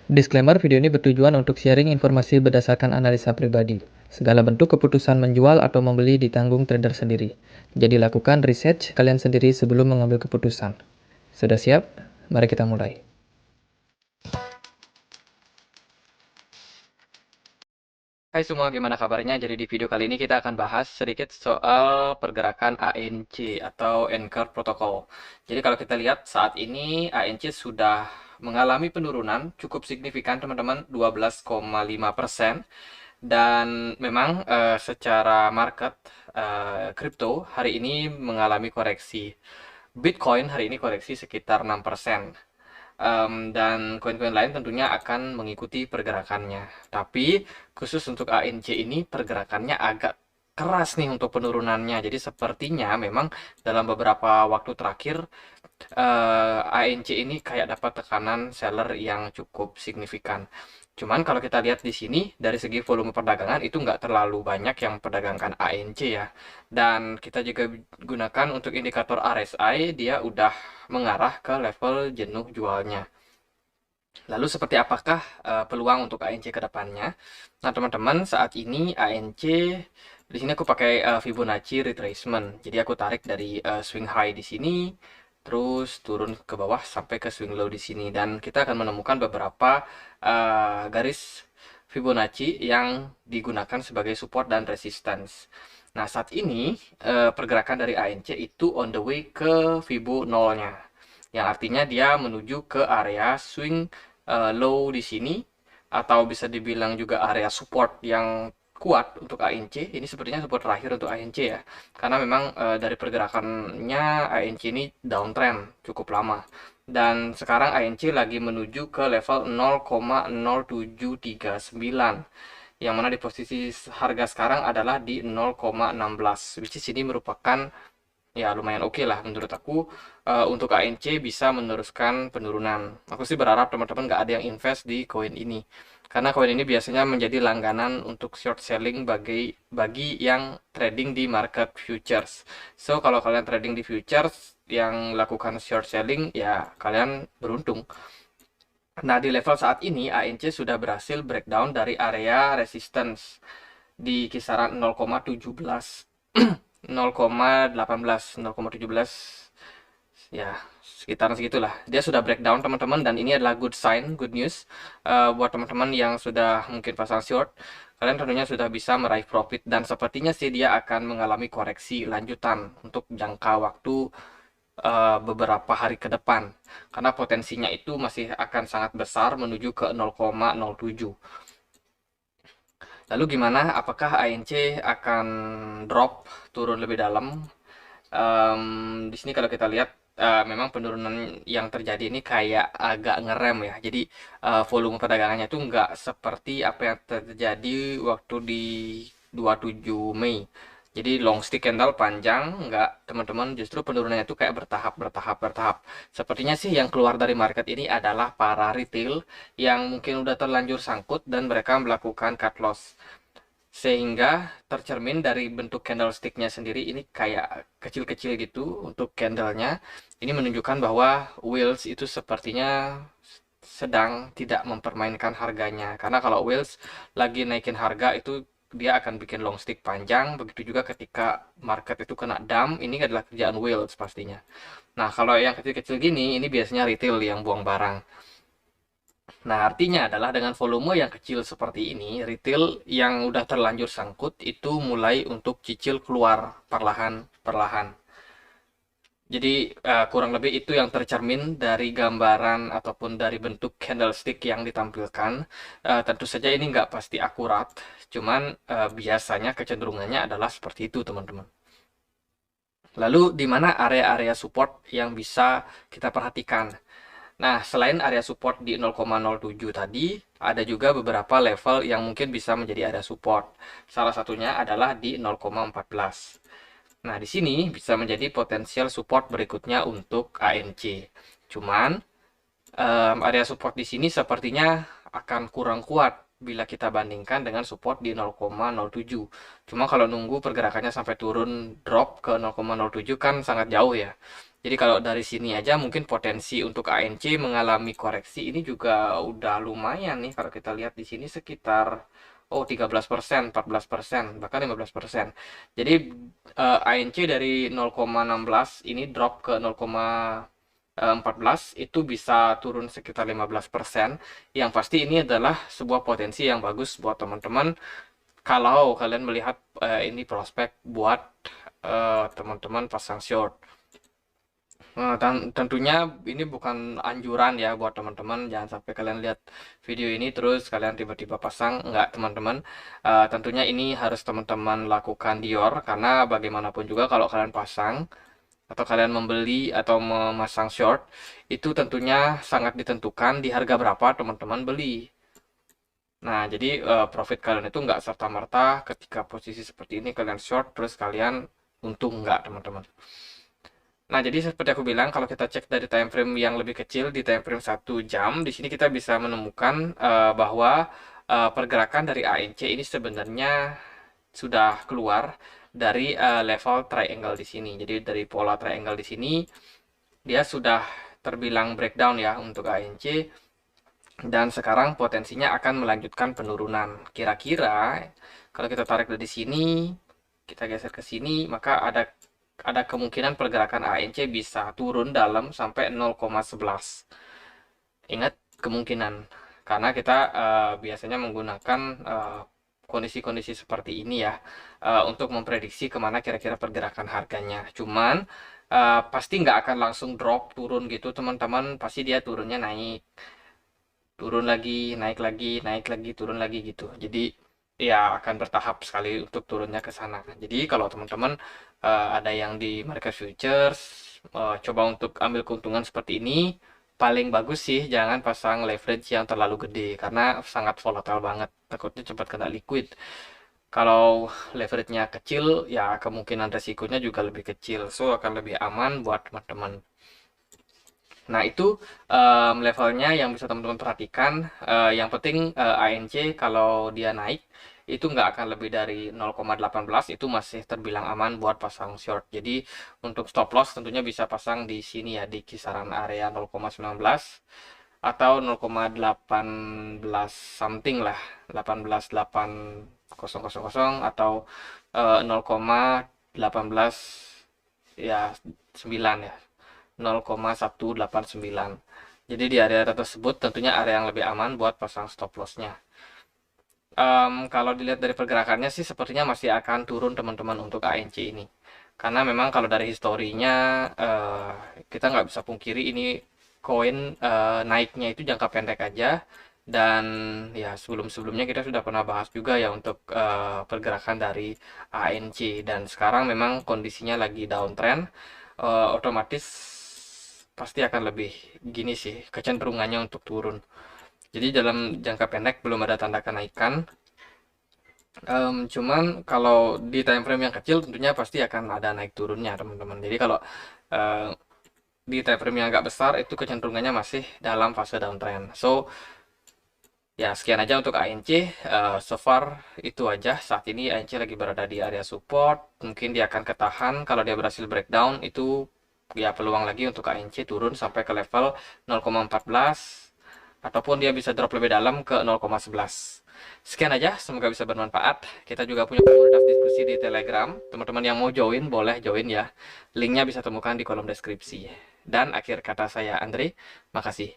Disclaimer, video ini bertujuan untuk sharing informasi berdasarkan analisa pribadi. Segala bentuk keputusan menjual atau membeli ditanggung trader sendiri. Jadi lakukan research kalian sendiri sebelum mengambil keputusan. Sudah siap? Mari kita mulai. Hai semua, gimana kabarnya? Jadi di video kali ini kita akan bahas sedikit soal pergerakan ANC atau Anchor Protocol. Jadi kalau kita lihat saat ini ANC sudah mengalami penurunan cukup signifikan teman-teman, 12,5%. Dan memang secara market kripto hari ini mengalami koreksi. Bitcoin hari ini koreksi sekitar 6%. Dan koin-koin lain tentunya akan mengikuti pergerakannya. Tapi khusus untuk ANC ini pergerakannya agak keras nih untuk penurunannya. Jadi sepertinya memang dalam beberapa waktu terakhir ANC ini kayak dapat tekanan seller yang cukup signifikan. Cuman kalau kita lihat di sini dari segi volume perdagangan itu nggak terlalu banyak yang perdagangkan ANC ya. Dan kita juga gunakan untuk indikator RSI, dia udah mengarah ke level jenuh jualnya. Lalu seperti apakah peluang untuk ANC ke depannya? Nah, teman-teman, saat ini ANC di sini aku pakai Fibonacci retracement. Jadi aku tarik dari swing high di sini, terus turun ke bawah sampai ke swing low di sini, dan kita akan menemukan beberapa garis Fibonacci yang digunakan sebagai support dan resistance. Nah, saat ini pergerakan dari ANC itu on the way ke Fibo 0-nya, yang artinya dia menuju ke area swing low di sini, atau bisa dibilang juga area support yang kuat untuk ANC. Ini sepertinya support terakhir untuk ANC ya, karena memang dari pergerakannya ANC ini downtrend cukup lama, dan sekarang ANC lagi menuju ke level 0,0739, yang mana di posisi harga sekarang adalah di 0,16, which is ini merupakan ya lumayan oke lah menurut aku untuk ANC bisa meneruskan penurunan. Aku sih berharap teman-teman nggak ada yang invest di koin ini, karena koin ini biasanya menjadi langganan untuk short selling bagi yang trading di market futures. So kalau kalian trading di futures yang lakukan short selling, ya kalian beruntung. Nah, di level saat ini ANC sudah berhasil breakdown dari area resistance di kisaran 0,17 0,18 0,17, ya sekitaran segitulah. Dia sudah breakdown teman-teman, dan ini adalah good sign, good news buat teman-teman yang sudah mungkin pasang short. Kalian tentunya sudah bisa meraih profit, dan sepertinya sih dia akan mengalami koreksi lanjutan untuk jangka waktu beberapa hari ke depan, karena potensinya itu masih akan sangat besar menuju ke 0,07. Lalu gimana? Apakah ANC akan drop turun lebih dalam? Di sini kalau kita lihat memang penurunan yang terjadi ini kayak agak ngerem ya. Jadi volume perdagangannya itu nggak seperti apa yang terjadi waktu di 27 Mei. Jadi long stick candle panjang, nggak teman-teman, justru penurunannya itu kayak bertahap. Sepertinya sih yang keluar dari market ini adalah para retail yang mungkin udah terlanjur sangkut dan mereka melakukan cut loss, sehingga tercermin dari bentuk candlesticknya sendiri ini kayak kecil-kecil gitu untuk candlenya. Ini menunjukkan bahwa whales itu sepertinya sedang tidak mempermainkan harganya, karena kalau whales lagi naikin harga itu dia akan bikin long stick panjang. Begitu juga ketika market itu kena dump, ini adalah kerjaan whales pastinya. Nah, kalau yang kecil-kecil gini, ini biasanya retail yang buang barang. Nah, artinya adalah dengan volume yang kecil seperti ini, retail yang udah terlanjur sangkut itu mulai untuk cicil keluar perlahan-perlahan. Jadi kurang lebih itu yang tercermin dari gambaran ataupun dari bentuk candlestick yang ditampilkan. Tentu saja ini nggak pasti akurat, cuman biasanya kecenderungannya adalah seperti itu teman-teman. Lalu di mana area-area support yang bisa kita perhatikan? Nah, selain area support di 0,07 tadi, ada juga beberapa level yang mungkin bisa menjadi area support. Salah satunya adalah di 0,14. Nah, di sini bisa menjadi potensial support berikutnya untuk ANC. Cuman, area support di sini sepertinya akan kurang kuat bila kita bandingkan dengan support di 0,07. Cuma kalau nunggu pergerakannya sampai turun drop ke 0,07 kan sangat jauh ya. Jadi kalau dari sini aja mungkin potensi untuk ANC mengalami koreksi ini juga udah lumayan nih. Kalau kita lihat di sini sekitar 13%, 14%, bahkan 15%. Jadi ANC dari 0,16 ini drop ke 0,14 itu bisa turun sekitar 15%. Yang pasti ini adalah sebuah potensi yang bagus buat teman-teman kalau kalian melihat ini prospek buat teman-teman pasang short. Nah, dan tentunya ini bukan anjuran ya buat teman-teman. Jangan sampai kalian lihat video ini terus kalian tiba-tiba pasang. Enggak, teman-teman. Tentunya ini harus teman-teman lakukan Dior karena bagaimanapun juga kalau kalian pasang atau kalian membeli atau memasang short itu tentunya sangat ditentukan di harga berapa teman-teman beli. Nah, jadi profit kalian itu nggak serta-merta ketika posisi seperti ini kalian short terus kalian untung, nggak, teman-teman. Nah, jadi seperti aku bilang, kalau kita cek dari time frame yang lebih kecil di time frame 1 jam, di sini kita bisa menemukan bahwa pergerakan dari ANC ini sebenarnya sudah keluar dari level triangle di sini. Jadi dari pola triangle di sini dia sudah terbilang breakdown ya untuk ANC, dan sekarang potensinya akan melanjutkan penurunan. Kira-kira kalau kita tarik dari sini, kita geser ke sini, maka ada kemungkinan pergerakan ANC bisa turun dalam sampai 0,11. Ingat, kemungkinan. Karena kita biasanya menggunakan kondisi-kondisi seperti ini ya untuk memprediksi kemana kira-kira pergerakan harganya. Cuman pasti nggak akan langsung drop turun gitu teman-teman. Pasti dia turunnya naik, turun lagi, naik lagi, naik lagi, turun lagi gitu. Jadi ya akan bertahap sekali untuk turunnya ke sana. Jadi kalau teman-teman ada yang di market futures, coba untuk ambil keuntungan seperti ini, paling bagus sih jangan pasang leverage yang terlalu gede karena sangat volatile banget. Takutnya cepat kena liquid. Kalau leverage-nya kecil, ya kemungkinan resikonya juga lebih kecil. So akan lebih aman buat teman-teman. Nah, itu levelnya yang bisa teman-teman perhatikan. Yang penting ANC kalau dia naik, itu nggak akan lebih dari 0,18, itu masih terbilang aman buat pasang short. Jadi, untuk stop loss tentunya bisa pasang di sini ya, di kisaran area 0,19 atau 0,18 something lah, 18.8000 atau 0,18 ya 9 ya, 0,189. Jadi di area tersebut tentunya area yang lebih aman buat pasang stop lossnya. Kalau dilihat dari pergerakannya sih sepertinya masih akan turun teman-teman untuk ANC ini. Karena memang kalau dari historinya kita nggak bisa pungkiri ini koin naiknya itu jangka pendek aja. Dan ya sebelum-sebelumnya kita sudah pernah bahas juga ya untuk pergerakan dari ANC. Dan sekarang memang kondisinya lagi downtrend, otomatis pasti akan lebih gini sih kecenderungannya untuk turun. Jadi dalam jangka pendek belum ada tanda kenaikan. Cuman kalau di time frame yang kecil tentunya pasti akan ada naik turunnya teman-teman. Jadi kalau uh, di time frame yang agak besar itu kecenderungannya masih dalam fase downtrend. So ya sekian aja untuk ANC. So far itu aja. Saat ini ANC lagi berada di area support. Mungkin dia akan ketahan. Kalau dia berhasil breakdown itu ya peluang lagi untuk ANC turun sampai ke level 0,14 ataupun dia bisa drop lebih dalam ke 0,11. Sekian aja, semoga bisa bermanfaat. Kita juga punya komunitas diskusi di Telegram. Teman-teman yang mau join boleh join ya. Linknya bisa temukan di kolom deskripsi. Dan akhir kata saya Andre, makasih.